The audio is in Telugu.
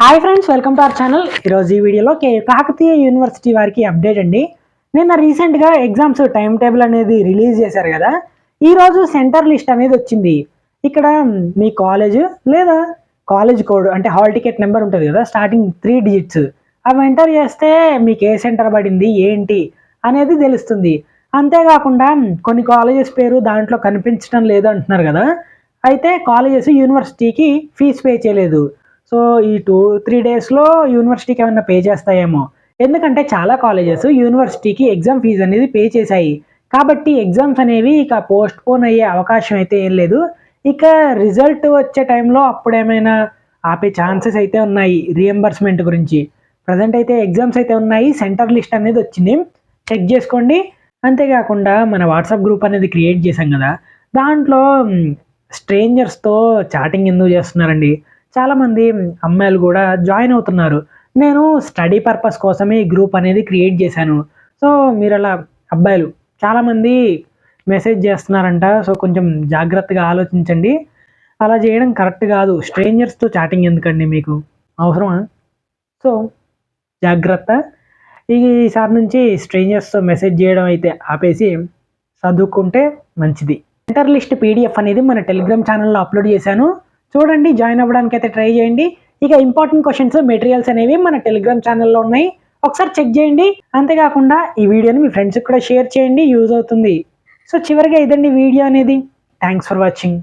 Hi friends, welcome to our channel. ఈరోజు ఈ వీడియోలో కాకతీయ యూనివర్సిటీ వారికి అప్డేట్ అండి. నిన్న రీసెంట్గా ఎగ్జామ్స్ టైం టేబుల్ అనేది రిలీజ్ చేశారు కదా. ఈరోజు సెంటర్ లిస్ట్ అనేది వచ్చింది. ఇక్కడ మీ కాలేజ్ లేదా కాలేజ్ కోడ్ అంటే హాల్ టికెట్ నెంబర్ ఉంటుంది కదా, స్టార్టింగ్ 3 డిజిట్స్ అవి ఎంటర్ చేస్తే మీకు ఏ సెంటర్ పడింది ఏంటి అనేది తెలుస్తుంది. అంతేకాకుండా కొన్ని కాలేజెస్ పేరు దాంట్లో కనిపించడం లేదు అంటున్నారు కదా. అయితే కాలేజెస్ యూనివర్సిటీకి ఫీజు పే చేయలేదు. సో ఈ 2-3 డేస్లో యూనివర్సిటీకి ఏమన్నా పే చేస్తాయేమో. ఎందుకంటే చాలా కాలేజెస్ యూనివర్సిటీకి ఎగ్జామ్ ఫీజు అనేది పే చేశాయి. కాబట్టి ఎగ్జామ్స్ అనేవి ఇక పోస్ట్ పోన్ అయ్యే అవకాశం అయితే ఏం లేదు. ఇక రిజల్ట్ వచ్చే టైంలో అప్పుడేమైనా ఆపే ఛాన్సెస్ అయితే ఉన్నాయి రీఎంబర్స్మెంట్ గురించి. ప్రజెంట్ అయితే ఎగ్జామ్స్ అయితే ఉన్నాయి. సెంటర్ లిస్ట్ అనేది వచ్చింది, చెక్ చేసుకోండి. అంతేకాకుండా మన వాట్సాప్ గ్రూప్ అనేది క్రియేట్ చేశాం కదా, దాంట్లో స్ట్రేంజర్స్తో చాటింగ్ ఎందుకు చేస్తున్నారండి? చాలామంది అమ్మాయిలు కూడా జాయిన్ అవుతున్నారు. నేను స్టడీ పర్పస్ కోసమే ఈ గ్రూప్ అనేది క్రియేట్ చేశాను. సో మీరు అలా అబ్బాయిలు చాలామంది మెసేజ్ చేస్తున్నారంట. సో కొంచెం జాగ్రత్తగా ఆలోచించండి. అలా చేయడం కరెక్ట్ కాదు. స్ట్రేంజర్స్తో చాటింగ్ ఎందుకండి, మీకు అవసరమా? సో జాగ్రత్త. ఈసారి నుంచి స్ట్రేంజర్స్తో మెసేజ్ చేయడం అయితే ఆపేసి చదువుకుంటే మంచిది. సెంటర్ లిస్ట్ పీడిఎఫ్ అనేది మన టెలిగ్రామ్ ఛానల్లో అప్లోడ్ చేశాను, చూడండి. జాయిన్ అవ్వడానికి అయితే ట్రై చేయండి. ఇక ఇంపార్టెంట్ క్వశ్చన్స్, మెటీరియల్స్ అనేవి మన టెలిగ్రామ్ ఛానల్లో ఉన్నాయి, ఒకసారి చెక్ చేయండి. అంతేకాకుండా ఈ వీడియోని మీ ఫ్రెండ్స్కి కూడా షేర్ చేయండి, యూజ్ అవుతుంది. సో చివరిగా ఇదండి వీడియో అనేది. Thanks for watching.